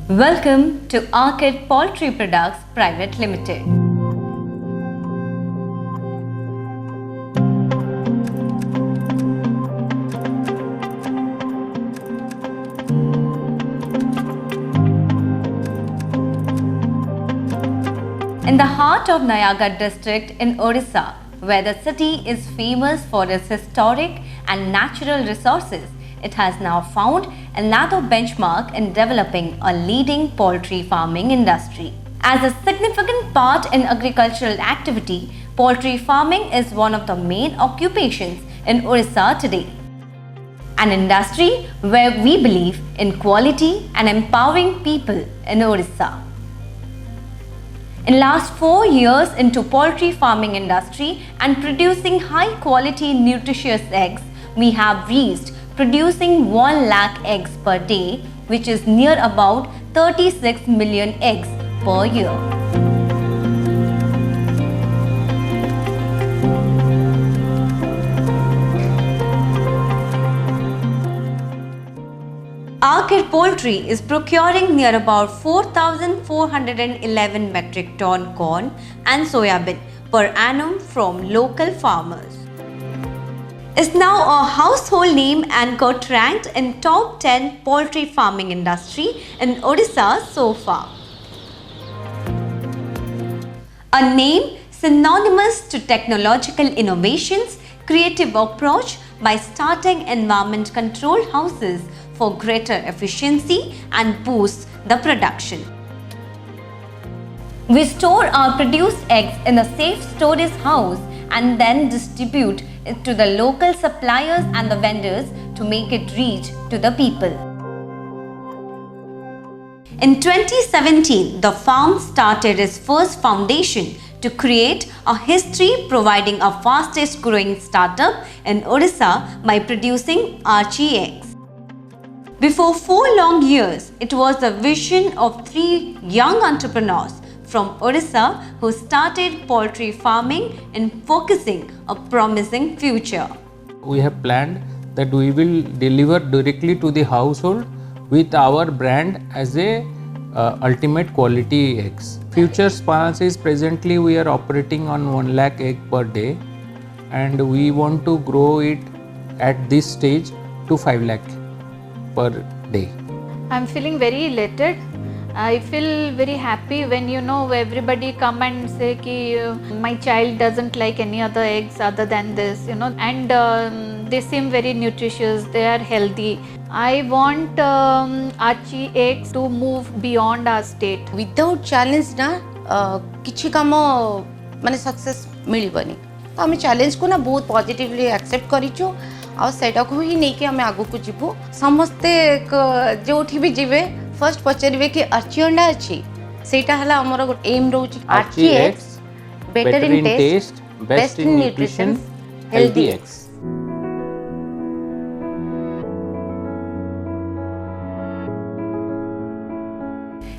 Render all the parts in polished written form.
Welcome to Arcade Poultry Products Private Limited. In the heart of Nayagarh district in Odisha, where the city is famous for its historic and natural resources, it has now found another benchmark in developing a leading poultry farming industry. As a significant part in agricultural activity, poultry farming is one of the main occupations in Odisha today. An industry where we believe in quality and empowering people in Odisha. In last 4 years into poultry farming industry and producing high quality nutritious eggs, we have reached producing 1 lakh eggs per day, which is near about 36 million eggs per year. Arcade Poultry is procuring near about 4,411 metric ton corn and soybean per annum from local farmers. Is now a household name and got ranked in top 10 poultry farming industry in Odisha so far. A name synonymous to technological innovations, creative approach by starting environment control houses for greater efficiency and boost the production. We store our produced eggs in a safe storage house and then distribute it to the local suppliers and the vendors to make it reach to the people. In 2017, the farm started its first foundation to create a history, providing a fastest growing startup in Odisha by producing Archie eggs. Before 4 long years, it was the vision of 3 young entrepreneurs from Odisha who started poultry farming and focusing a promising future. We have planned that we will deliver directly to the household with our brand as a ultimate quality eggs. Future plans is presently we are operating on 1 lakh egg per day and we want to grow it at this stage to 5 lakh per day. I'm feeling very elated. I feel very happy when everybody come and say ki my child doesn't like any other eggs other than this, and they seem very nutritious, they are healthy. I want Archie eggs to move beyond our state. Without challenge ना किछि काम माने success मिलिबनी तो हम challenge को ना बहुत positively accept करिचो आ सेटा को ही नहीं कि हम आगु को जीवो समस्ते जोठी भी जीवे फर्स्ट पचारे कि अर्ची अंडा अच्छी सेटा हला हमर M रहउची Archie eggs, better in taste, best in nutrition, healthy eggs.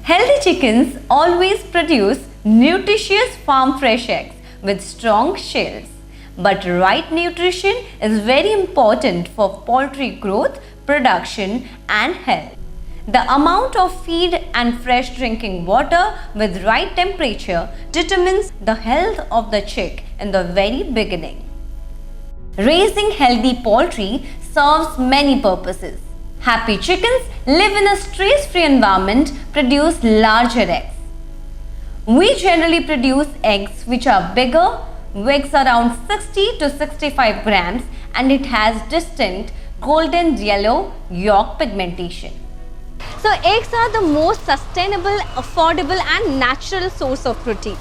Healthy chickens always produce nutritious farm fresh eggs with strong shells. But right nutrition is very important for poultry growth, production and health. The amount of feed and fresh drinking water with right temperature determines the health of the chick in the very beginning. Raising healthy poultry serves many purposes. Happy chickens live in a stress-free environment, produce larger eggs. We generally produce eggs which are bigger, weighs around 60 to 65 grams and it has distinct golden yellow yolk pigmentation. So eggs are the most sustainable, affordable and natural source of protein.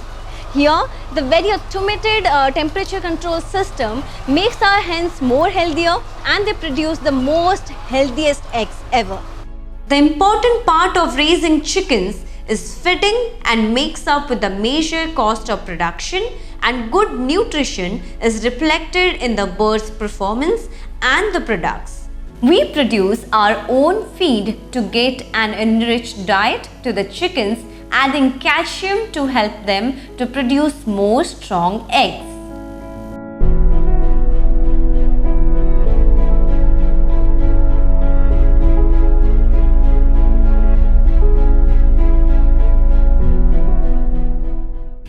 Here, the very automated temperature control system makes our hens more healthier and they produce the most healthiest eggs ever. The important part of raising chickens is feeding and makes up with the major cost of production, and good nutrition is reflected in the bird's performance and the products. We produce our own feed to get an enriched diet to the chickens, adding calcium to help them to produce more strong eggs.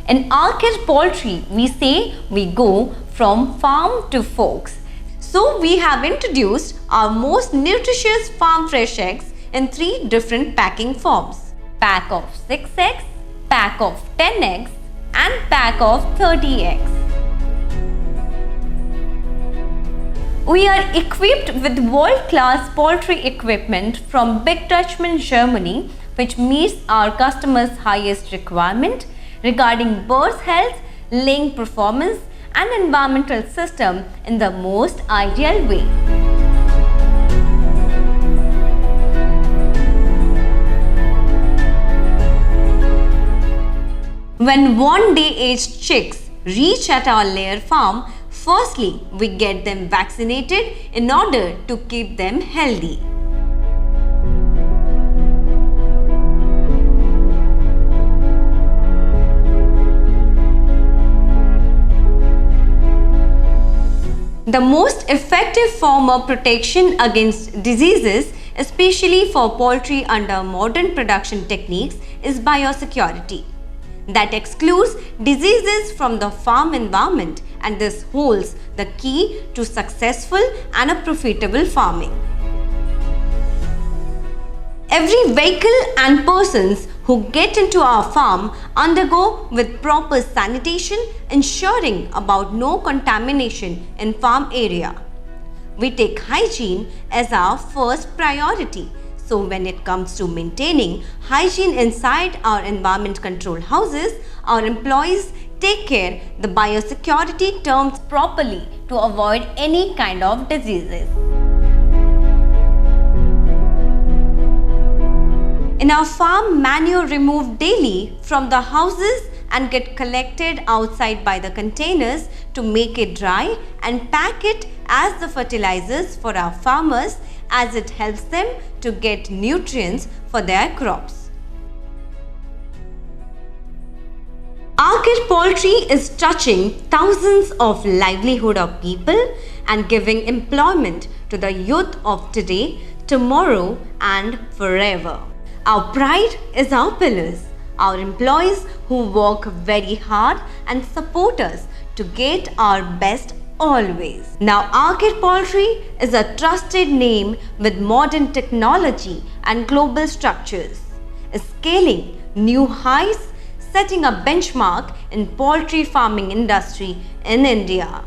In Arcade Poultry, we say we go from farm to forks. So we have introduced our most nutritious farm fresh eggs in 3 different packing forms. Pack of 6 eggs, pack of 10 eggs and pack of 30 eggs. We are equipped with world-class poultry equipment from Big Dutchman, Germany, which meets our customers' highest requirement regarding birds' health, laying performance and environmental system in the most ideal way. When 1 day aged chicks reach at our layer farm, firstly, we get them vaccinated in order to keep them healthy. The most effective form of protection against diseases, especially for poultry under modern production techniques, is biosecurity. That excludes diseases from the farm environment, and this holds the key to successful and a profitable farming. Every vehicle and persons who get into our farm undergo with proper sanitation, ensuring about no contamination in farm area. We take hygiene as our first priority. So when it comes to maintaining hygiene inside our environment control houses, our employees take care the biosecurity terms properly to avoid any kind of diseases. In our farm, manure removed daily from the houses and get collected outside by the containers to make it dry and pack it as the fertilizers for our farmers, as it helps them to get nutrients for their crops. Arcade Poultry is touching thousands of livelihood of people and giving employment to the youth of today, tomorrow and forever. Our pride is our pillars, our employees who work very hard and support us to get our best always. Now Arcade Poultry is a trusted name with modern technology and global structures, scaling new heights, setting a benchmark in poultry farming industry in India.